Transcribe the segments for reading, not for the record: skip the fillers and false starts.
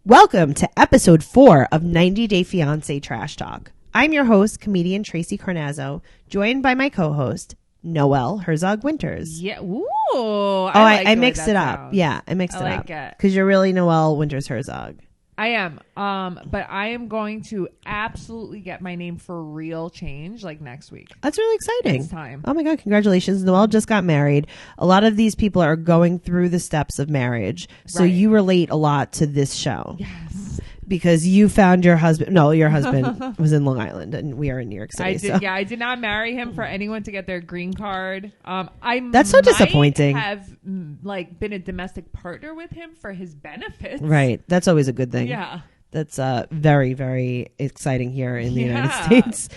Welcome to episode 4 of 90 Day Fiancé Trash Talk. I'm your host, comedian Tracy Carnazzo, joined by my co-host, Noelle Herzog Winters. Yeah. Ooh. I mixed it up. Yeah, I mixed it up. Because you're really Noelle Winters Herzog. I am. But I am going to absolutely get my name for real change like next week. That's really exciting. It's time. Oh my God, congratulations. Noelle just got married. A lot of these people are going through the steps of marriage. So you relate a lot to this show. Yes. Because you found your husband. No, your husband was in Long Island and we are in New York City. I did. So. Yeah, I did not marry him for anyone to get their green card. That's so disappointing. Have been a domestic partner with him for his benefits. Right. That's always a good thing. Yeah. That's very, very exciting here in the United States.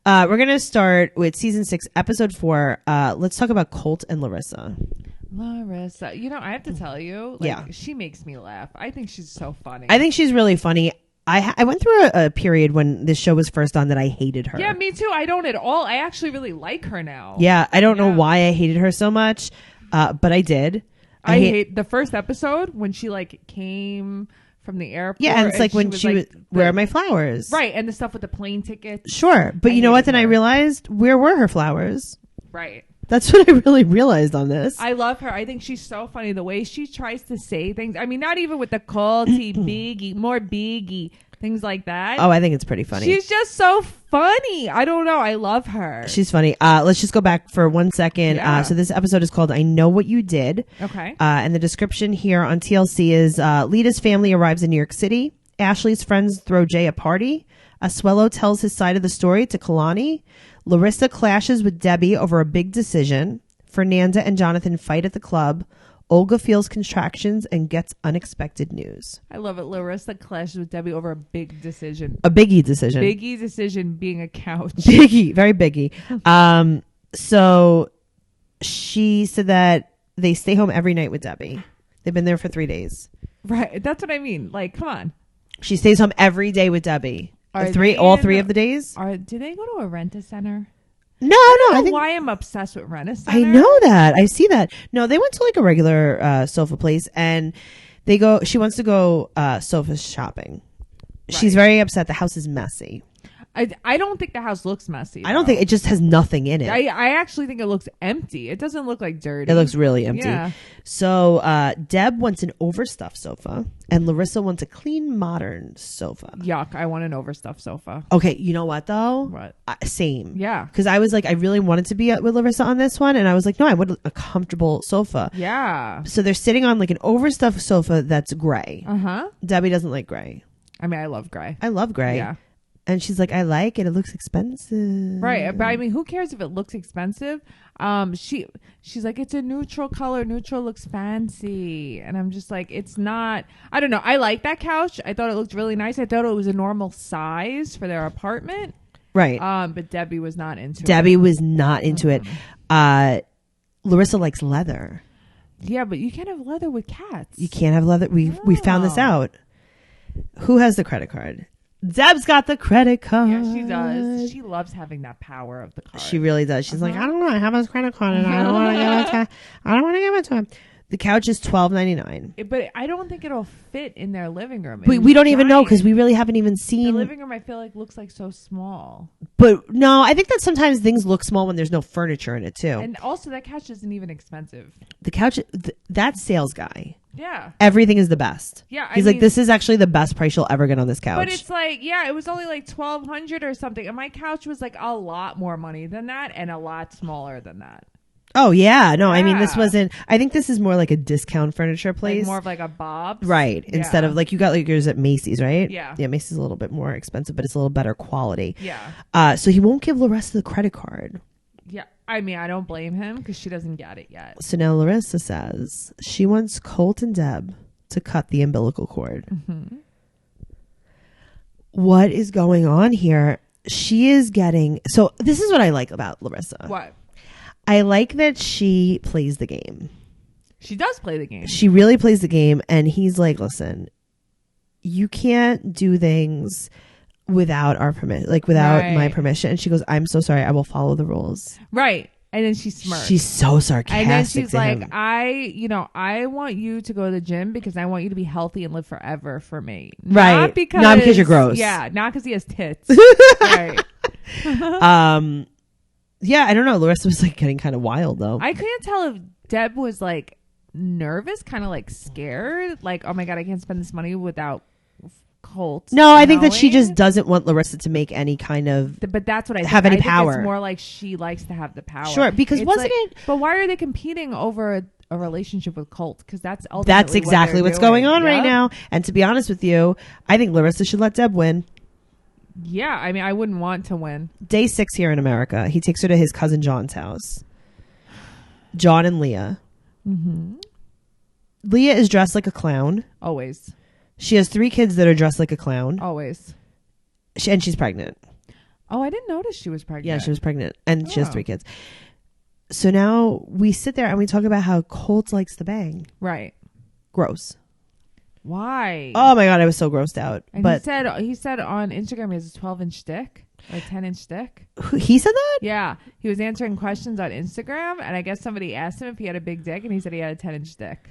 We're going to start with season 6, episode 4. Let's talk about Colt and Larissa. Larissa, I have to tell you, she makes me laugh. I think she's so funny. I think she's really funny. I went through a period when this show was first on that I hated her. Yeah, me too. I don't at all. I actually really like her now. Yeah, I don't know why I hated her so much, but I did. I hate the first episode when she came from the airport. Yeah, and it's like when she was, where are my flowers? Right, and the stuff with the plane tickets. Sure, but you know what? Then I realized, where were her flowers? Right. That's what I really realized on this. I love her. I think she's so funny. The way she tries to say things. I mean, not even with the culty, biggie, more biggie, things like that. Oh, I think it's pretty funny. She's just so funny. I don't know. I love her. She's funny. Let's just go back for 1 second. Yeah. So this episode is called I Know What You Did. Okay. And the description here on TLC is Leida's family arrives in New York City. Ashley's friends throw Jay a party. Asuelo tells his side of the story to Kalani. Larissa clashes with Debbie over a big decision. Fernanda and Jonathan fight at the club. Olga feels contractions and gets unexpected news. I love it. Larissa clashes with Debbie over a big decision. A biggie decision. Biggie decision being a couch. Biggie. Very biggie. So she said that they stay home every night with Debbie. They've been there for 3 days. Right. That's what I mean. Like, come on. She stays home every day with Debbie. All three of the days? Do they go to a rent-a-center? No. I think why I'm obsessed with rent-a-center. I know that. I see that. No, they went to like a regular sofa place and she wants to go sofa shopping. Right. She's very upset. The house is messy. I don't think the house looks messy. I don't think it just has nothing in it. I actually think it looks empty. It doesn't look like dirty. It looks really empty. Yeah. So Deb wants an overstuffed sofa and Larissa wants a clean, modern sofa. Yuck. I want an overstuffed sofa. Okay. You know what though? What? Same. Yeah. Because I was like, I really wanted to be with Larissa on this one. And I was like, no, I want a comfortable sofa. Yeah. So they're sitting on like an overstuffed sofa that's gray. Uh-huh. Debbie doesn't like gray. I mean, I love gray. I love gray. Yeah. And she's like, I like it. It looks expensive. Right. But I mean, who cares if it looks expensive? She's like, it's a neutral color. Neutral looks fancy. And I'm just like, it's not. I don't know. I like that couch. I thought it looked really nice. I thought it was a normal size for their apartment. Right. But Debbie was not into it. Debbie was not into it. Larissa likes leather. Yeah, but you can't have leather with cats. You can't have leather. We found this out. Who has the credit card? Deb's got the credit card. Yeah, she does. She loves having that power of the card. She really does. She's like, I don't know. I have his credit card and I don't want to give it to him. The couch is $12.99. But I don't think it'll fit in their living room. We don't even know because we really haven't even seen. The living room, I feel like, looks like so small. But no, I think that sometimes things look small when there's no furniture in it too. And also, that couch isn't even expensive. The couch, that sales guy. Yeah. Everything is the best. Yeah. He's like, this is actually the best price you'll ever get on this couch. But it's like, yeah, it was only like $1,200 or something. And my couch was like a lot more money than that and a lot smaller than that. Oh, yeah. No, I mean, this wasn't, I think this is more like a discount furniture place. Like more of like a Bob's. Right. Yeah. Instead of like, you got like yours at Macy's, right? Yeah. Yeah, Macy's is a little bit more expensive, but it's a little better quality. Yeah. So he won't give Larissa the credit card. Yeah. I mean, I don't blame him because she doesn't get it yet. So now Larissa says she wants Colt and Deb to cut the umbilical cord. Mm-hmm. What is going on here? She is getting... So this is what I like about Larissa. What? I like that she plays the game. She does play the game. She really plays the game. And he's like, listen, you can't do things without our permission, like without my permission. And she goes, I'm so sorry. I will follow the rules. Right. And then she smirks. She's so sarcastic. And then she's to like, him. I want you to go to the gym because I want you to be healthy and live forever for me. Right. Not because you're gross. Yeah. Not because he has tits. Right. Yeah, I don't know. Larissa was like getting kind of wild though. I couldn't tell if Deb was like nervous, kind of like scared. Like, oh my God, I can't spend this money without Colt. No, I think that she knowing. just doesn't want Larissa to make any kind of But that's what I have think. any I think power. It's more like she likes to have the power. Sure, because It's wasn't like- it? But why are they competing over a relationship with Colt? Because that's ultimately Exactly what what's they're going doing. on right Yep. now. And to be honest with you, I think Larissa should let Deb win. Yeah, I mean, I wouldn't want to win. Day 6 here in America. He takes her to his cousin John's house. John and Leah. Mm-hmm. Leah is dressed like a clown. Always. She has 3 kids that are dressed like a clown. Always. And she's pregnant. Oh, I didn't notice she was pregnant. Yeah, she was pregnant. And she has Oh. 3 kids. So now we sit there and we talk about how Colt likes the bang. Right. Gross. Why? Oh my God, I was so grossed out. And But he said on Instagram he has a 12-inch dick. Or a 10-inch dick. he said that? Yeah. He was answering questions on Instagram, and I guess somebody asked him if he had a big dick, and he said he had a 10-inch dick.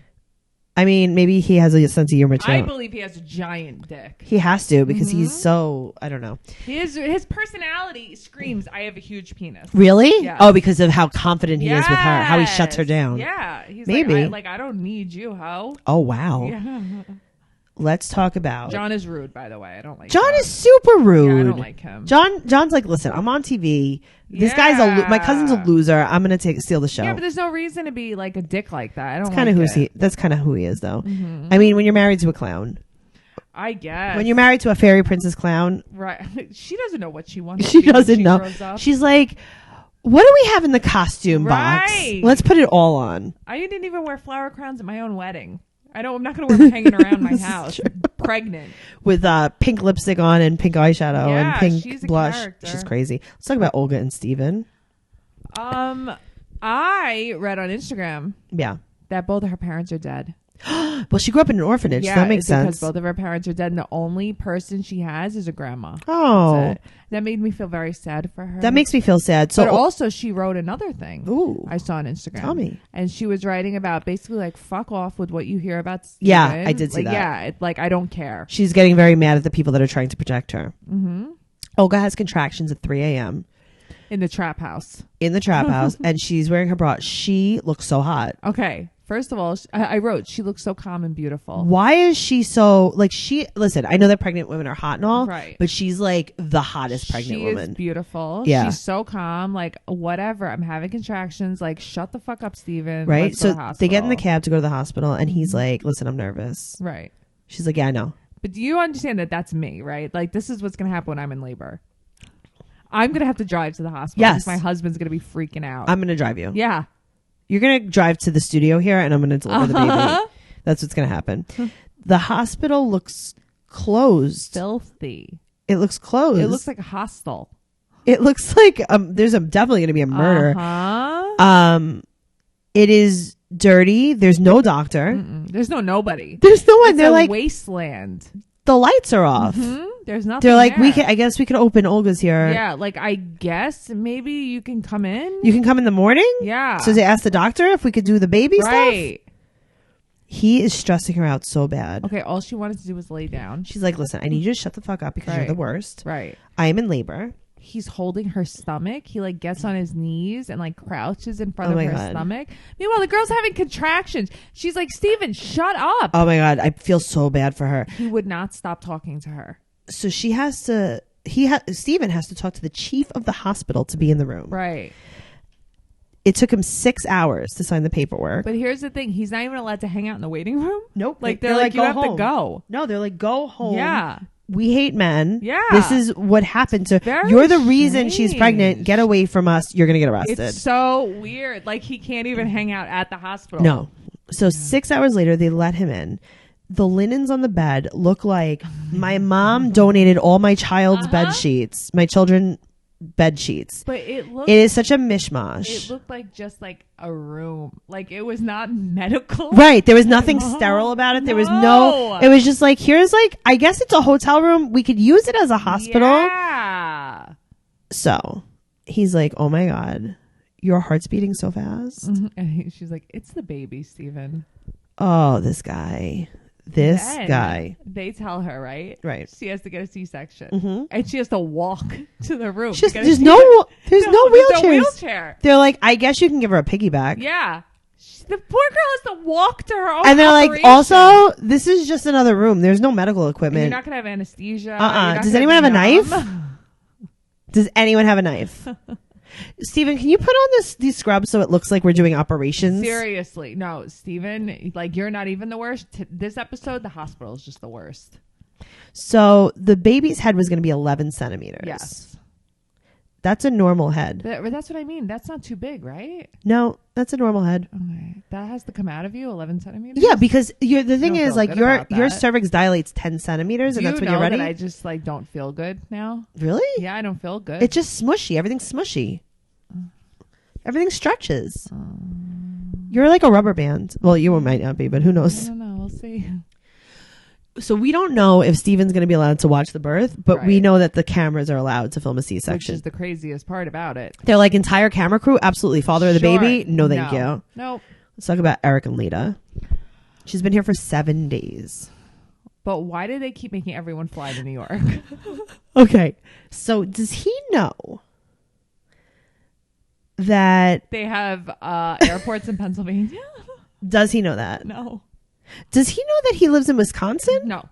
I mean, maybe he has a sense of humor too. I believe he has a giant dick. He has to because he's so, I don't know. His personality screams, I have a huge penis. Really? Yes. Oh, because of how confident he is with her, how he shuts her Yes. down. Yeah. He's Maybe. like, I don't need you, ho. Oh, wow. Yeah. Let's talk about John is rude, by the way. I don't like John is super rude. Yeah, I don't like him. John's like, listen, I'm on TV. This guy's my cousin's a loser. I'm gonna steal the show. Yeah, but there's no reason to be like a dick like that. I don't kind of like That's kind of who he is, though. I mean, when you're married to a clown, I guess. when you're married to a fairy princess clown, Right. She doesn't know what she wants. she to be when doesn't she know. grows up. She's like, what do we have in the costume box? Right. Let's put it all on. I didn't even wear flower crowns at my own wedding. I'm not going to wear them hanging around my This is house. true. Pregnant. With pink lipstick on and pink eyeshadow Yeah, and pink she's a blush. character. She's crazy. Let's talk about Olga and Steven. I read on Instagram Yeah. that both of her parents are dead. Well, she grew up in an orphanage, so that makes it's sense. because both of her parents are dead, and the only person she has is a grandma. Oh, That's it. That made me feel very sad for her. that makes me feel sad. So, but also, she wrote another thing. ooh, I saw on Instagram. Tell me. And she was writing about basically like fuck off with what you hear about Steven. Yeah, I did see like, that. Yeah, like I don't care. she's getting very mad at the people that are trying to protect her. Mm-hmm. Olga has contractions at 3 a.m. In the trap house. in the trap house, and she's wearing her bra. She looks so hot. Okay. First of all, I wrote she looks so calm and beautiful. Why is she so like listen, I know that pregnant women are hot and all, Right. but she's like the hottest pregnant She woman. is beautiful. Yeah. She's so calm. Like, whatever. I'm having contractions. Like, shut the fuck up, Steven. Right? Let's go to So the they get in the hospital. cab to go to the hospital, and he's like, listen, I'm nervous. Right. She's like, yeah, I know. But do you understand that that's me, right? Like, this is what's going to happen when I'm in labor. I'm going to have to drive to the hospital. Yes. because my husband's going to be freaking out. I'm going to drive you. Yeah. You're going to drive to the studio here, and I'm going to deliver the baby. Uh-huh. That's what's going to happen. The hospital looks closed. Filthy. It looks closed. It looks like a hostel. It looks like there's definitely going to be a murder. Uh-huh. It is dirty. There's no doctor. Mm-mm. There's nobody. There's no one. It's They're a like wasteland. the lights are off. Hmm? There's nothing. They're like there. I guess we could open Olga's here. Yeah, like I guess maybe you can come in. You can come in the morning. Yeah. So they asked the doctor if we could do the baby stuff. Right. He is stressing her out so bad. Okay, all she wanted to do was lay down. She's like, listen, I need you to shut the fuck up because you're Right. the worst. Right. I am in labor. He's holding her stomach. He like gets on his knees and like crouches in front Oh of my her God. stomach. Meanwhile, the girl's having contractions. She's like, Steven, shut up. Oh my God. I feel so bad for her. He would not stop talking to her. So she has to, Steven has to talk to the chief of the hospital to be in the room. Right. It took him 6 hours to sign the paperwork. But here's the thing. He's not even allowed to hang out in the waiting room. Nope. Like they're like, you go have to home. go. No, they're like, go home. Yeah. We hate men. Yeah. This is what happened to Very you're the reason she's strange. pregnant. Get away from us. You're going to get arrested. It's so weird. Like he can't even hang out at the hospital. No. So 6 hours later, they let him in. The linens on the bed look like my mom donated all my child's bed sheets, my children bed sheets. But it looked It is such a mishmash. It looked like just like a room. Like it was not medical. Right. There was nothing sterile about it. There was no, it was just like, here's like, I guess it's a hotel room. We could use it as a hospital. Yeah. So he's like, oh my God, your heart's beating so fast. And she's like, it's the baby, Steven. Oh, this guy. This Then guy. They tell her, right? Right. She has to get a C-section. Mm-hmm. And she has to walk to the room. There's no wheelchairs. wheelchair. They're like, I guess you can give her a piggyback. Yeah. The poor girl has to walk to her own And they're operation. like, also, this is just another room. There's no medical And equipment. you're not going to have anesthesia. Does anyone have a knife? Does anyone have a knife? Steven, can you put on these scrubs so it looks like we're doing operations? Seriously. No, Steven, like, you're not even the worst. This episode, the hospital is just the worst. So the baby's head was going to be 11 centimeters. Yes. That's a normal head. That's what I mean. That's not too big, right? No, that's a normal head. Okay. That has to come out of you, 11 centimeters? Yeah, because the thing don't is, feel like, good your about that. cervix dilates 10 centimeters, Do and that's you when you're know ready. that I just, like, don't feel good now? Really? Yeah, I don't feel good. It's just smushy. Everything's smushy. Everything stretches. You're like a rubber band. Well, you might not be, but who I knows? don't know. We'll see. So we don't know if Steven's going to be allowed to watch the birth, but we Right. know that the cameras are allowed to film a Which C-section. is the craziest part about it. They're like, entire camera crew, absolutely. Father of the Sure. baby? No, thank you. Nope. Let's talk about Eric and Leida. She's been here for 7 days. But why do they keep making everyone fly to New York? Okay. So does he know that... They have airports in Pennsylvania? Does he know that? No. Does he know that he lives in Wisconsin? No.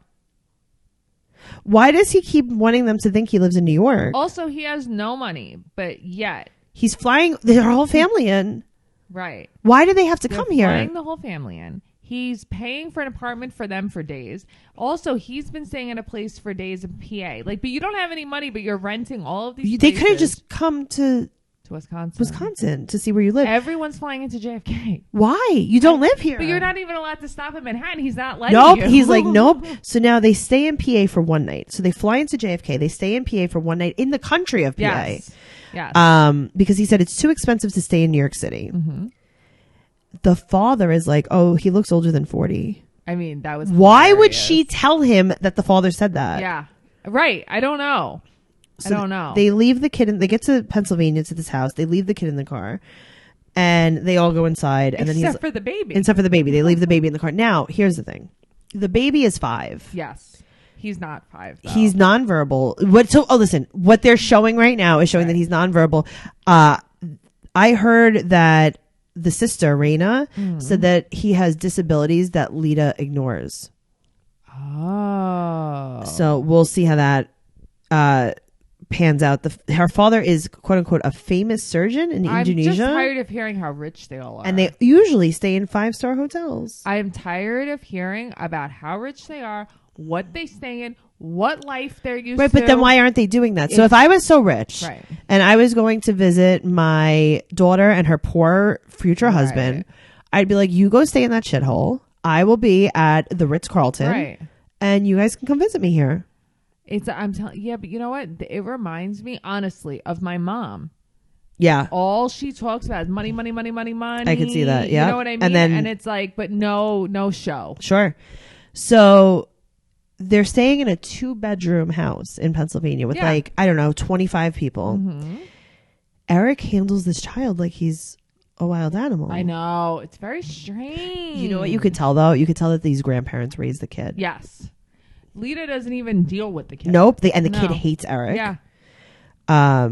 Why does he keep wanting them to think he lives in New York? Also, he has no money, but yet. He's flying their whole family in. Right. Why do they have to They're come here? flying the whole family in. He's paying for an apartment for them for days. Also, he's been staying in a place for days in PA. Like, but you don't have any money, but you're renting all of these They places could have just come to Wisconsin to see where you live. Everyone's flying into JFK. Why? You don't live here. But you're not even allowed to stop in Manhattan. He's not letting Nope. you. He's like, nope. So now they stay in PA for one night. So they fly into JFK. They stay in PA for one night in the country of PA. Yes. Yes. Because he said it's too expensive to stay in New York City. Mm-hmm. The father is like, oh, he looks older than 40. I mean, that was Why would hilarious. she tell him that the father said that? Yeah. Right. I don't know. So I don't know. They leave the kid they get to Pennsylvania to this house. They leave the kid in the car and they all go inside. And Except then for the baby. except for the baby. They leave the baby in the car. Now, here's the thing. The baby is 5. Yes. He's not 5, though. He's nonverbal. Listen, what they're showing right now is showing that he's nonverbal. I heard that the sister, Raina, said that he has disabilities that Leida ignores. Oh. So we'll see how that pans out. Her father is, quote unquote, a famous surgeon in Indonesia. I'm just tired of hearing how rich they all are. And they usually stay in 5-star hotels. I am tired of hearing about how rich they are, what they stay in, what life they're used to. Right, but then why aren't they doing that? So if I was so rich Right. and I was going to visit my daughter and her poor future husband, I'd be like, you go stay in that shithole. I will be at the Ritz-Carlton. Right. And you guys can come visit me here. I'm telling yeah, but you know what? It reminds me, honestly, of my mom. Yeah. All she talks about is money, money, money, money, money. I can see that, yeah. You know what I mean? And it's like, but no show. Sure. So they're staying in a 2-bedroom house in Pennsylvania with 25 people. Mm-hmm. Eric handles this child like he's a wild animal. I know. It's very strange. You know what you could tell, though? You could tell that these grandparents raised the kid. Yes. Leida doesn't even deal with the kid. Nope. The kid hates Eric. Yeah.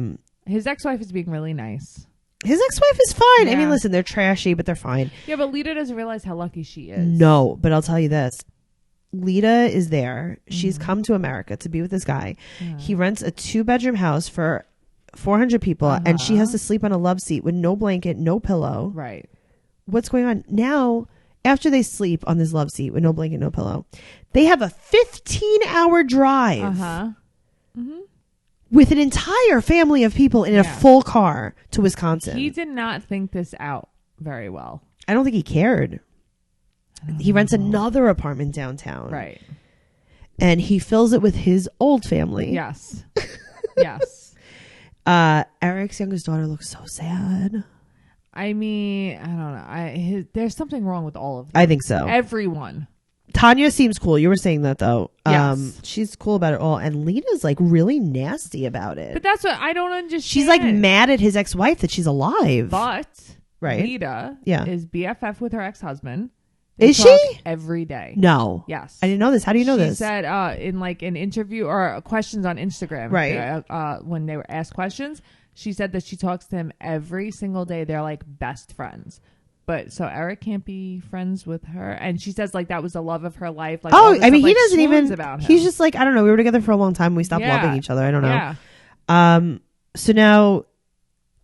His ex-wife is being really nice. His ex-wife is fine. I Yeah. mean, listen, they're trashy, but they're fine. Yeah, but Leida doesn't realize how lucky she is. No, but I'll tell you this. Leida is there. She's come to America to be with this guy. Yeah. He rents a 2-bedroom house for 400 people, and she has to sleep on a love seat with no blanket, no pillow. Right. What's going on? Now, after they sleep on this love seat with no blanket, no pillow, they have a 15-hour drive Uh-huh. Mm-hmm. with an entire family of people in a full car to Wisconsin. He did not think this out very well. I don't think he cared. He rents another apartment downtown. Right. And he fills it with his old family. Yes. Yes. Eric's youngest daughter looks so sad. I mean, I don't know. There's something wrong with all of them. I think so. Everyone. Tanya seems cool. You were saying that though. Yes. She's cool about it all, and Lena's like really nasty about it. But that's what I don't understand. She's like mad at his ex-wife that she's alive. But right, Leida is BFF with her ex-husband. Is she? Every day. No. Yes. I didn't know this. How do you know this? She said in like an interview or questions on Instagram. Right. When they were asked questions, she said that she talks to him every single day. They're like best friends. But so Eric can't be friends with her. And she says like that was the love of her life. Like, I mean, he like, doesn't even, about him. he's just like, I don't know. We were together for a long time. We stopped loving each other. I don't know. Yeah. So now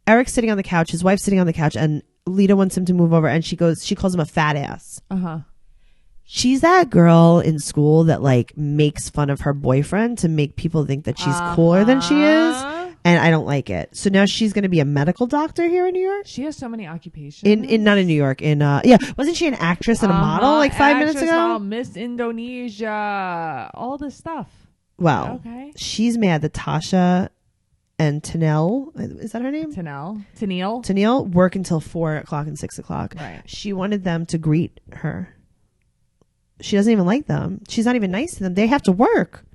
Eric's sitting on the couch. His wife's sitting on the couch, and Leida wants him to move over, and she calls him a fat ass. Uh-huh. She's that girl in school that like makes fun of her boyfriend to make people think that she's cooler than she is. And I don't like it. So now she's going to be a medical doctor here in New York. She has so many occupations. Not in New York. Wasn't she an actress and a model like 5 minutes ago? Model, Miss Indonesia, all this stuff. Wow. Okay. She's mad that Tasha and Tanel, is that her name? Tanil work until 4 o'clock and 6 o'clock. Right. She wanted them to greet her. She doesn't even like them. She's not even nice to them. They have to work.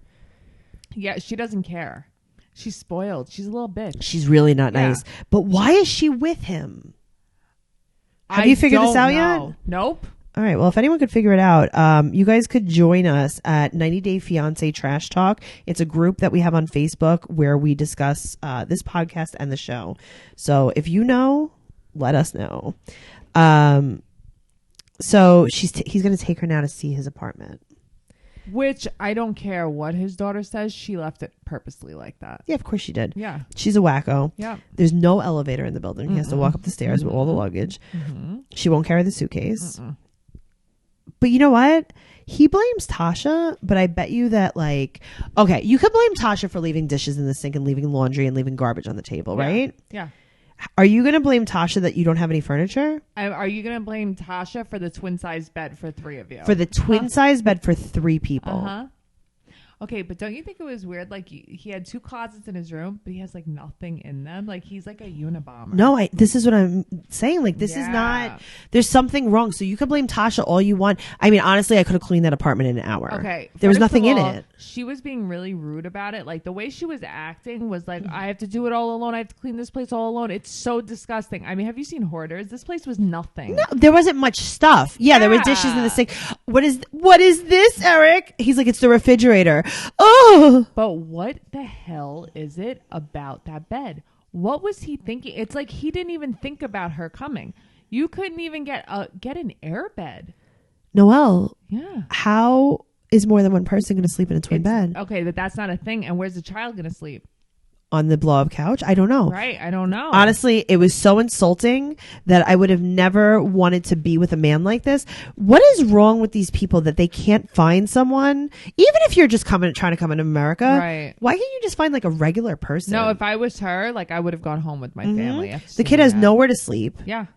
Yeah, she doesn't care. She's spoiled. She's a little bitch. She's really not nice. But why is she with him? Have you figured this out yet? Nope. All right. Well, if anyone could figure it out, you guys could join us at 90 Day Fiance Trash Talk. It's a group that we have on Facebook where we discuss this podcast and the show. So if you know, let us know. So he's going to take her now to see his apartment. Which I don't care what his daughter says. She left it purposely like that. Yeah, of course she did. Yeah. She's a wacko. Yeah. There's no elevator in the building. He has to walk up the stairs with all the luggage. She won't carry the suitcase. But you know what? He blames Tasha, but I bet you that like, okay, you could blame Tasha for leaving dishes in the sink and leaving laundry and leaving garbage on the table, right? Yeah. Are you going to blame Tasha that you don't have any furniture? Are you going to blame Tasha for the twin-size bed for 3 of you? For the twin-size bed for 3 people. Uh-huh. Okay, but don't you think it was weird? Like he had 2 closets in his room, but he has like nothing in them. Like he's like a Unabomber. No, this is what I'm saying. Like this is not. There's something wrong. So you could blame Tasha all you want. I mean, honestly, I could have cleaned that apartment in an hour. Okay, there was nothing in it. She was being really rude about it. Like the way she was acting was like, I have to do it all alone. I have to clean this place all alone. It's so disgusting. I mean, have you seen Hoarders? This place was nothing. No, there wasn't much stuff. Yeah, there were dishes in the sink. What is this, Eric? He's like, it's the refrigerator. Oh. But what the hell is it about that bed? What was he thinking? It's like he didn't even think about her coming. You couldn't even get an air bed. Noelle. Yeah. How is more than one person going to sleep in a twin bed? Okay, but that's not a thing. And where's the child going to sleep? On the blow-up couch? I don't know. Right, I don't know. Honestly, it was so insulting that I would have never wanted to be with a man like this. What is wrong with these people that they can't find someone? Even if you're just trying to come into America, right? Why can't you just find like a regular person? No, if I was her, like I would have gone home with my family. The kid has nowhere to sleep. Yeah.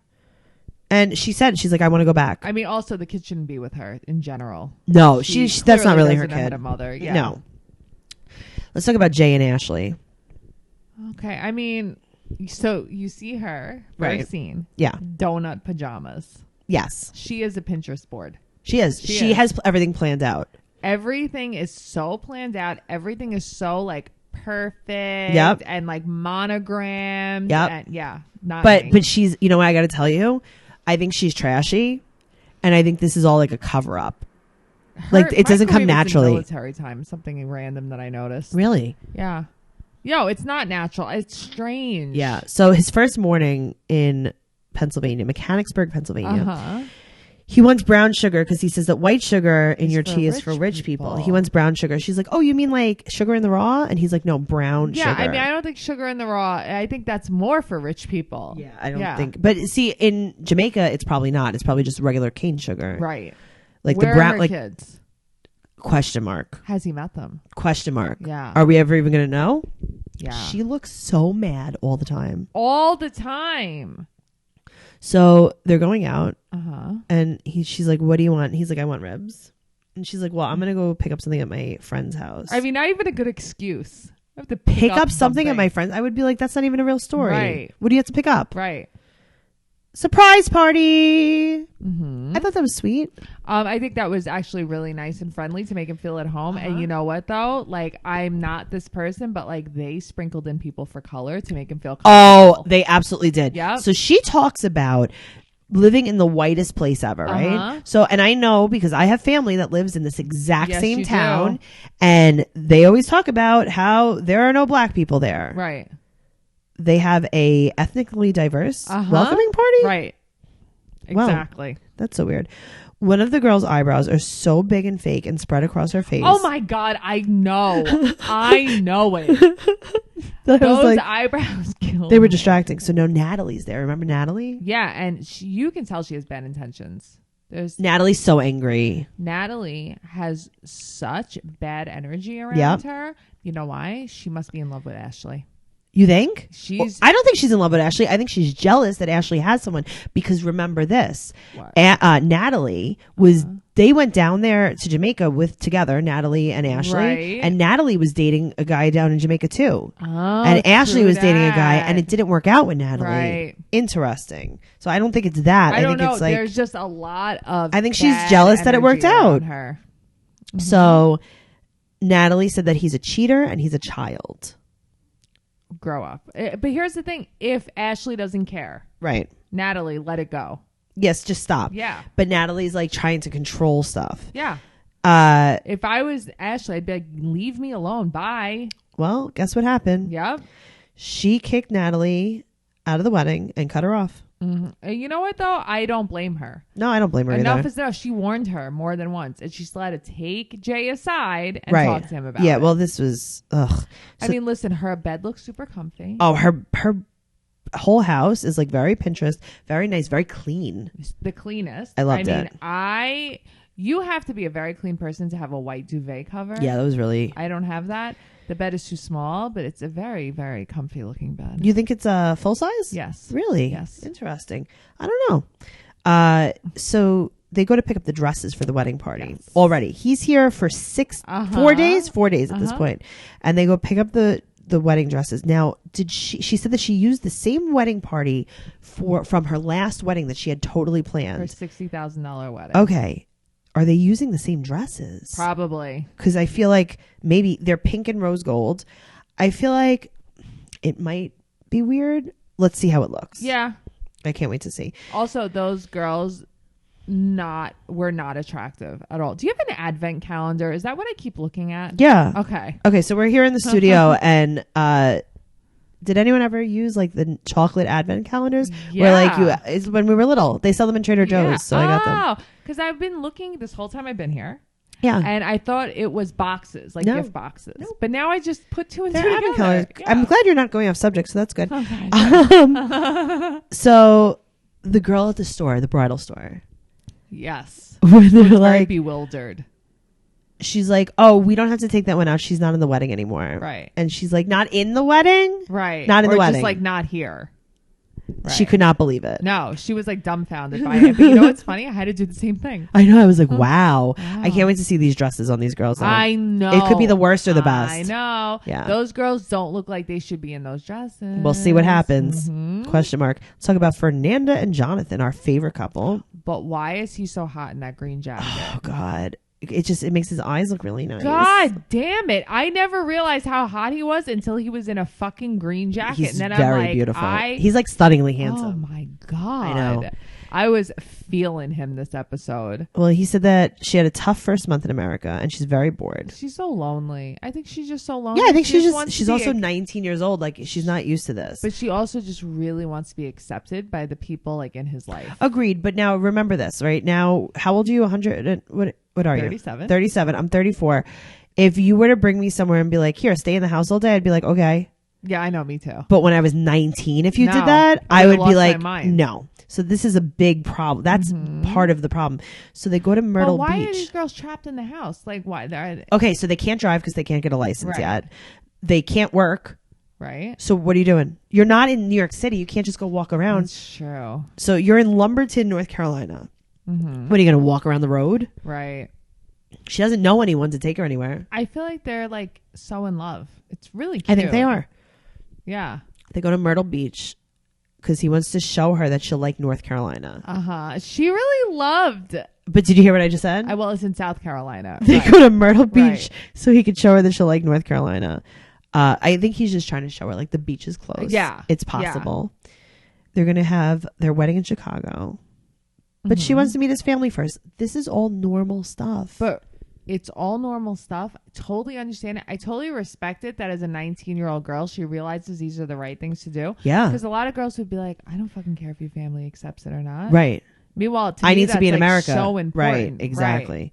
And she's like, I want to go back. I mean, also the kid shouldn't be with her in general. No, she that's not really her kid. A mother. Yeah. No. Let's talk about Jay and Ashley. Okay, I mean, so you see her first scene. Yeah. Donut pajamas. Yes. She is a Pinterest board. She is. She has everything planned out. Everything is so planned out. Everything is so like perfect. Yep. And like monogrammed. Yep. And, yeah. But she's, you know what I got to tell you? I think she's trashy, and I think this is all like a cover up. Like it doesn't come naturally. Military time, something random that I noticed. Really? Yeah. Yo, it's not natural. It's strange. Yeah. So his first morning in Pennsylvania, Mechanicsburg, Pennsylvania, he wants brown sugar because he says that white sugar in your tea is for rich people. He wants brown sugar. She's like, oh, you mean like sugar in the raw? And he's like, no, brown sugar. Yeah, I mean, I don't think sugar in the raw. I think that's more for rich people. Yeah, I don't think. But see, in Jamaica, it's probably not. It's probably just regular cane sugar. Right. Like where the brown, are her like kids? Question mark. Has he met them? Question mark. Yeah. Are we ever even going to know? Yeah. She looks so mad all the time. All the time. So they're going out, and she's like, "What do you want?" And he's like, "I want ribs." And she's like, "Well, I'm gonna go pick up something at my friend's house." I mean, not even a good excuse. I have to pick up something at my friend's. I would be like, "That's not even a real story. Right? What do you have to pick up?" Right. surprise party. Mm-hmm. I thought that was sweet. I think that was actually really nice and friendly to make him feel at home. And you know what, though? Like, I'm not this person, but like they sprinkled in people for color to make him feel comfortable. Oh, they absolutely did. Yep. So she talks about living in the whitest place ever, right? So, and I know because I have family that lives in this exact Yes, same you town, do. and they always talk about how there are no black people there. Right. They have a ethnically diverse welcoming party. Right. Wow. Exactly. That's so weird. One of the girl's eyebrows are so big and fake and spread across her face. Oh my God, I know. I know it. That was Those like, eyebrows kill they were me. distracting. So no, Natalie's there. Remember Natalie? Yeah, and you can tell she has bad intentions. Natalie's so angry. Natalie has such bad energy around her. You know why? She must be in love with Ashley. You think? I don't think she's in love with Ashley. I think she's jealous that Ashley has someone, because remember this. Natalie was, they went down there to Jamaica together, Natalie and Ashley. Right. And Natalie was dating a guy down in Jamaica too. Oh, and Ashley true was dating a guy, that. and it didn't work out with Natalie. Right. Interesting. So I don't think it's that. I don't think know. it's like, There's just a lot of I think she's bad jealous that it worked energy around out. her. So Natalie said that he's a cheater and he's a child. Grow up. But here's the thing. If Ashley doesn't care, Right. Natalie, let it go. Yes, just stop. Yeah. But Natalie's like trying to control stuff. Yeah. Uh, If I was Ashley, I'd be like, leave me alone. Bye. well, guess what happened? Yep. She kicked Natalie out of the wedding and cut her off. Mm-hmm. You know what, though? I don't blame her. No, I don't blame her Enough either. is enough. She warned her more than once, and she still had to take Jay aside and Right. talk to him about Yeah, it. well, this was, ugh. I mean, listen, her bed looks super comfy. Oh, her whole house is like very Pinterest, very nice, very clean. The cleanest. I loved mean, it. you have to be a very clean person to have a white duvet cover. Yeah, that was really. I don't have that. The bed is too small, but it's a very, very comfy looking bed. You think it's a full size? Yes. Really? Yes. Interesting. I don't know. So they go to pick up the dresses for the wedding party already. He's here for 4 days at this point. And they go pick up the wedding dresses. Now, she said that she used the same wedding party from her last wedding that she had totally planned. For $60,000 wedding. Okay. Are they using the same dresses? Probably. Because I feel like maybe they're pink and rose gold. I feel like it might be weird. Let's see how it looks. Yeah. I can't wait to see. Also, those girls were not attractive at all. Do you have an advent calendar? Is that what I keep looking at? Yeah. Okay. Okay, so we're here in the studio, and did anyone ever use like the chocolate advent calendars? Yeah. Where like it's when we were little. They sell them in Trader Joe's, so I got them. Because I've been looking this whole time I've been here. Yeah. And I thought it was boxes, like gift boxes. No. But now I just put two and They're two advent together. calendars. Yeah. I'm glad you're not going off subject, so that's good. Okay. So the girl at the store, the bridal store, Yes. where they're Very like, bewildered. she's like, "Oh, we don't have to take that one out. She's not in the wedding anymore." Right. And she's like, "Not in the wedding?" Right. Not in the Or wedding. just like not here. Right. She could not believe it. No, she was like dumbfounded by it. But you know what's funny? I had to do the same thing. I know. I was like, wow. I can't wait to see these dresses on these girls. Now. I know. It could be the worst or the best. I know. Yeah. Those girls don't look like they should be in those dresses. We'll see what happens. Mhm. Question mark. Let's talk about Fernanda and Jonathan, our favorite couple. But why is he so hot in that green jacket? Oh God. It makes his eyes look really nice. God damn it. I never realized how hot he was until he was in a fucking green jacket. He's and then very I'm like, beautiful. He's He's like stunningly oh handsome. my God. I know. I was feeling him this episode. Well, he said that she had a tough first month in America and she's very bored. She's so lonely. I think she's just so lonely. Yeah, I think She wants to she's be also 19 years old. Like she's not used to this. But she also just really wants to be accepted by the people like in his life. Agreed. But now remember this, right? Now, how old are you? 100? What are you? 37. 37. I'm 34. If you were to bring me somewhere and be like, here, stay in the house all day, I'd be like, okay. Yeah, I know, me too. But when I was 19, if you No, did that, I I would've would be lost my like, mind. no. So this is a big problem. That's part of the problem. So they go to Myrtle But why are these Beach. girls trapped in the house? Like, why? They're, Okay, so they can't drive because they can't get a license Right. yet. They can't work. right? So what are you doing? You're not in New York City. You can't just go walk around. That's true. So you're in Lumberton, North Carolina. Mm-hmm. What are you going to walk around the road? Right. She doesn't know anyone to take her anywhere. I feel like they're like so in love. It's really cute. I think they are. Yeah. They go to Myrtle Beach because he wants to show her that she'll like North Carolina. She really loved. But did you hear what I just said? Well, it's in South Carolina. They Right. go to Myrtle Beach Right. so he could show her that she'll like North Carolina. I think he's just trying to show her like the beach is closed. Yeah. It's possible. Yeah. They're going to have their wedding in Chicago. But she wants to meet his family first. This is all normal stuff. But it's all normal stuff. I totally understand it. I totally respect it that as a 19-year-old girl, she realizes these are the right things to do. Yeah. Because a lot of girls would be like, I don't fucking care if your family accepts it or not. Right. Meanwhile, to I me, need to be in that's, like, America. So important. Right. Exactly. Right.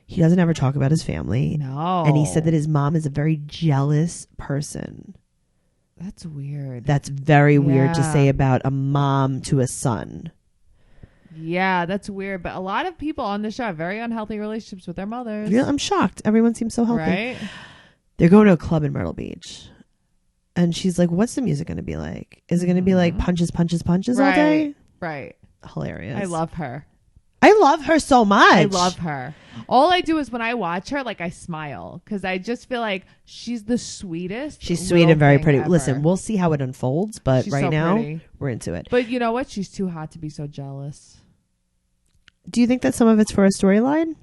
He doesn't ever talk about his family. No. And he said that his mom is a very jealous person. That's weird. That's very weird to say about a mom to a son. Yeah, that's weird. But a lot of people on the show have very unhealthy relationships with their mothers. Yeah, I'm shocked. Everyone seems so healthy. Right? They're going to a club in Myrtle Beach. And she's like, what's the music going to be like? Is it going to be like punches all day? Right. Hilarious. I love her. I love her so much. I love her. All I do is when I watch her, like I smile because I just feel like she's the sweetest. She's sweet and very pretty. Ever. Listen, we'll see how it unfolds, but she's right so now pretty. We're into it. But you know what? She's too hot to be so jealous. Do you think that some of it's for a storyline?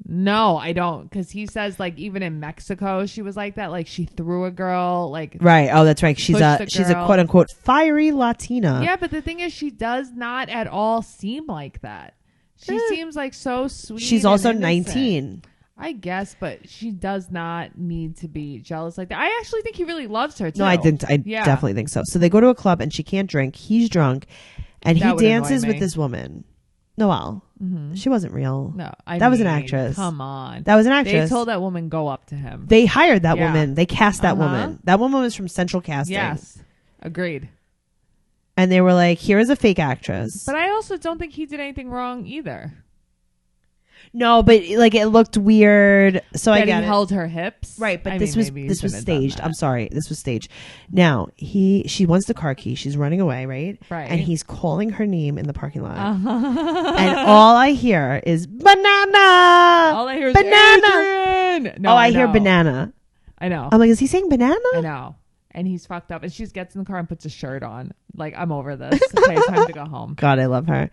No, I don't. Because he says like even in Mexico, she was like that. Like she threw a girl. Like right. Oh, that's right. She's a girl. quote unquote fiery Latina. Yeah, but the thing is, she does not at all seem like that. She seems like so sweet. She's also and 19. I guess, but she does not need to be jealous like that. I actually think he really loves her too. No, I definitely think so. So they go to a club and she can't drink. He's drunk, and he dances with this woman, Noelle. Mm-hmm. She wasn't real. No, that was an actress. Come on, that was an actress. They told that woman go up to him. They hired that woman. They cast that woman. That woman was from Central Casting. Yes, agreed. And they were like, here is a fake actress. But I also don't think he did anything wrong either. No, but like it looked weird. So that I got he held her hips. Right, but this was staged. I'm sorry. This was staged. Now, she wants the car key. She's running away, right? Right. And he's calling her name in the parking lot. And all I hear is banana. All I hear is banana. Adrian. No, I hear banana. I know. I'm like, is he saying banana? I know. And he's fucked up. And she gets in the car and puts a shirt on. Like, I'm over this. Okay, it's time to go home. God, I love her.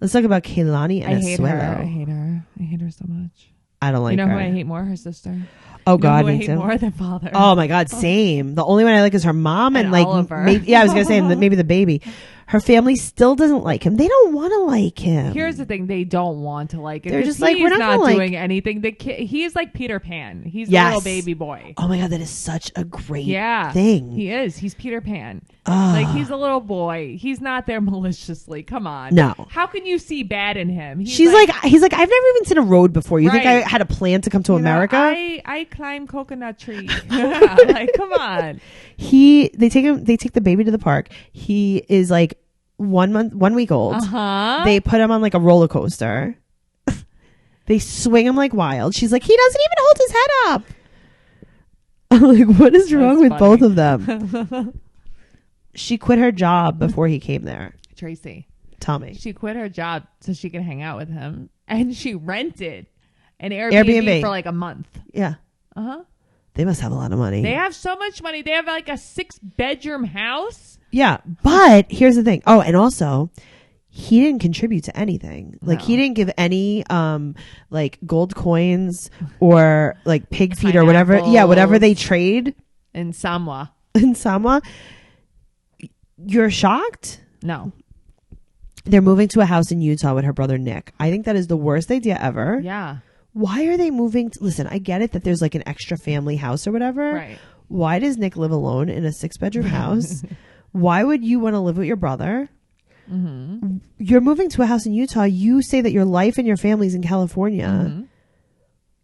Let's talk about Kehlani and Asuelo. I hate her. I hate her so much. I don't like her. You know who I hate more? Her sister. Oh, God. Who I hate more than father. Oh, my God. Same. The only one I like is her mom and like, Oliver. maybe, I was going to say maybe the baby. Her family still doesn't like him. They don't want to like him. Here's the thing. They don't want to like him. They're just like, we're not doing anything. He is like Peter Pan. He's a little baby boy. Oh my God. That is such a great thing. He is. He's Peter Pan. Like he's a little boy. He's not there maliciously. Come on. No. How can you see bad in him? He's like, I've never even seen a road before. You think I had a plan to come to America? I climb coconut trees. Like, come on. They take the baby to the park. He is like 1 week old. They put him on like a roller coaster. They swing him like wild. She's like, he doesn't even hold his head up. I'm like, what is wrong with both of them? She quit her job before he came there. Tracy, tell me. She quit her job so she could hang out with him, and she rented an Airbnb for like a month. Yeah. They must have a lot of money. They have so much money. They have like a 6-bedroom house. Yeah, but here's the thing. Oh, and also, he didn't contribute to anything. Like he didn't give any like gold coins or like pig feet or whatever. Yeah, whatever they trade in Samoa. You're shocked? No. They're moving to a house in Utah with her brother Nick. I think that is the worst idea ever. Yeah. Why are they moving? Listen, I get it that there's like an extra family house or whatever. Right. Why does Nick live alone in a 6-bedroom house? Why would you want to live with your brother? Mm-hmm. You're moving to a house in Utah. You say that your life and your family's in California. Mm-hmm.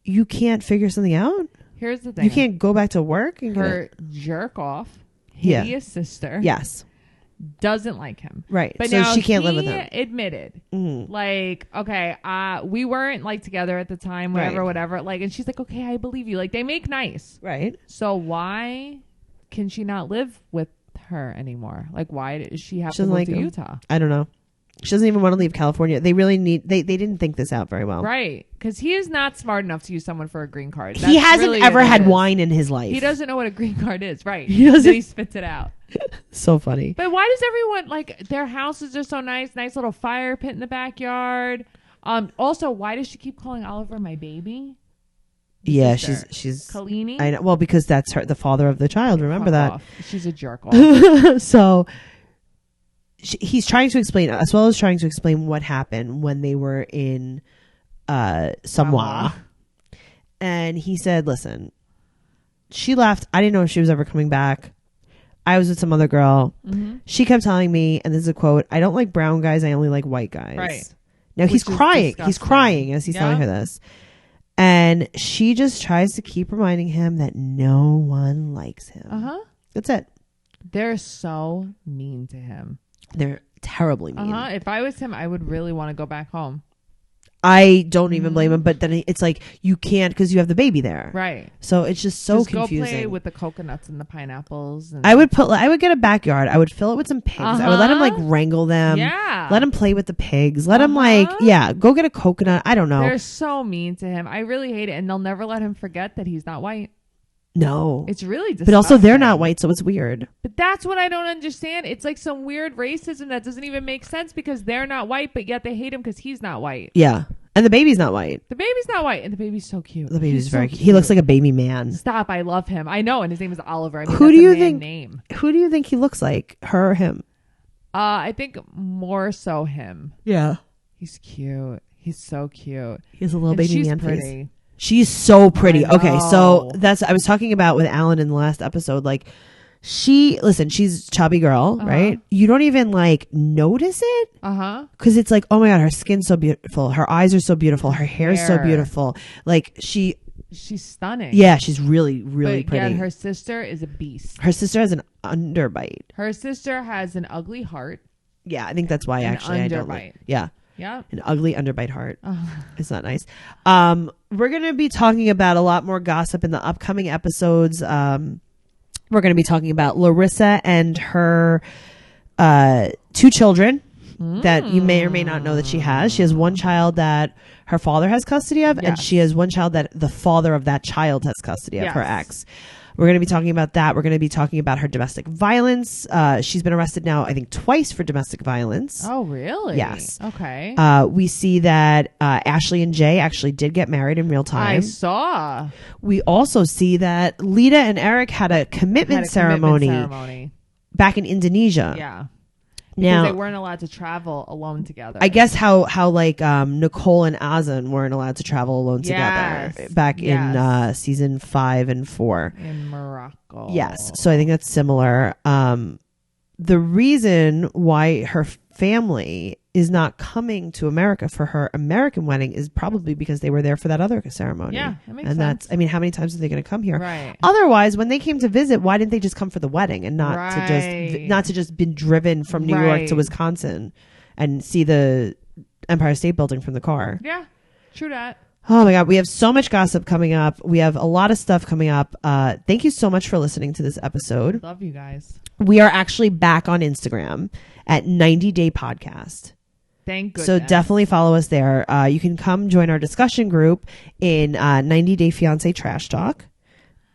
You can't figure something out? Here's the thing. You can't go back to work? And her jerk off, hideous sister. Yes. Doesn't like him. Right. But so now she can't live with him. Admitted. Mm-hmm. Like, okay, we weren't like together at the time, whatever. Like, and she's like, okay, I believe you. Like, they make nice. Right. So why can she not live with her anymore? Like, why does she have to move to Utah? I don't know. She doesn't even want to leave California. They really need. They didn't think this out very well. Right. Because he is not smart enough to use someone for a green card. He hasn't ever had wine in his life. He doesn't know what a green card is. Right. He doesn't. Then he spits it out. So funny. But why does everyone, like, their houses are so nice little fire pit in the backyard. Also, why does she keep calling Oliver my baby? Yeah, Sister. she's Kalini. I know. Well, because that's the father of the child. Remember that. Off. She's a jerk off. So he's trying to explain, as well as trying to explain what happened when they were in Samoa. And he said, "Listen, she left. I didn't know if she was ever coming back. I was with some other girl. Mm-hmm. She kept telling me, and this is a quote: I don't like brown guys. I only like white guys." Right. Now he's crying. Disgusting. He's crying as he's telling her this. And she just tries to keep reminding him that no one likes him. Uh-huh. That's it. They're so mean to him. They're terribly mean. Uh-huh. If I was him, I would really want to go back home. I don't even blame him, but then it's like you can't because you have the baby there. Right. So it's just so confusing. Go play with the coconuts and the pineapples. And I would get a backyard. I would fill it with some pigs. I would let him like wrangle them. Yeah. Let him play with the pigs. Let him go get a coconut. I don't know. They're so mean to him. I really hate it. And they'll never let him forget that he's not white. No. It's really disgusting. But also they're not white, so it's weird. But that's what I don't understand. It's like some weird racism that doesn't even make sense because they're not white, but yet they hate him because he's not white. Yeah. And the baby's not white. The baby's not white, and the baby's so cute. The baby's very cute. He looks like a baby man. Stop! I love him. I know, and his name is Oliver. I mean, Who do you think? Name. Who do you think he looks like? Her or him? I think more so him. Yeah. He's cute. He's so cute. He has a little baby man face. Pretty. She's so pretty. I Okay, know. so I was talking about with Alan in the last episode. Like, she's a chubby girl, right? You don't even like notice it, because it's like, oh my god, her skin's so beautiful, her eyes are so beautiful, her hair's so beautiful. Like she's stunning. Yeah, she's really, really but pretty. Yet her sister is a beast. Her sister has an underbite. Her sister has an ugly heart. Yeah, I think that's why I don't like. Yeah. Yeah. An ugly underbite heart. It's not nice. We're going to be talking about a lot more gossip in the upcoming episodes. We're going to be talking about Larissa and her 2 children that you may or may not know that she has. She has one child that her father has custody of, and she has one child that the father of that child has custody of, her ex. We're going to be talking about that. We're going to be talking about her domestic violence. She's been arrested now, I think, twice for domestic violence. Oh, really? Yes. Okay. We see that Ashley and Jay actually did get married in real time. I saw. We also see that Leida and Eric had a commitment ceremony back in Indonesia. Yeah. Now, because they weren't allowed to travel alone together. I guess how like Nicole and Azan weren't allowed to travel alone together back in season 5 and 4 in Morocco. Yes, so I think that's similar. The reason why her family is not coming to America for her American wedding is probably because they were there for that other ceremony. Yeah, that makes sense. That's, I mean, how many times are they going to come here? Right. Otherwise, when they came to visit, why didn't they just come for the wedding and not to just been driven from New York to Wisconsin and see the Empire State Building from the car? Yeah, true that. Oh my God, we have so much gossip coming up. We have a lot of stuff coming up. Thank you so much for listening to this episode. Love you guys. We are actually back on Instagram at 90 Day Podcast. Thank goodness. So definitely follow us there. You can come join our discussion group in 90 Day Fiancé Trash Talk.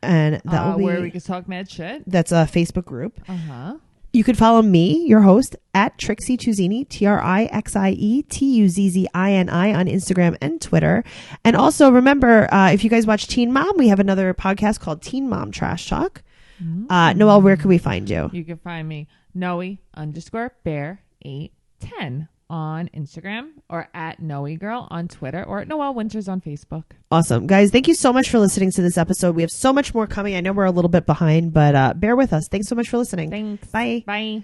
And that will be where we can talk mad shit. That's a Facebook group. Uh-huh. You could follow me, your host, at Trixie Tuzzini, TrixieTuzzini on Instagram and Twitter. And also remember, if you guys watch Teen Mom, we have another podcast called Teen Mom Trash Talk. Noelle, where can we find you? You can find me Noe_bear810 on Instagram, or at Noe Girl on Twitter, or at Noelle Winters on Facebook. Awesome. Guys, thank you so much for listening to this episode. We have so much more coming. I know we're a little bit behind, but bear with us. Thanks so much for listening. Thanks. Bye. Bye.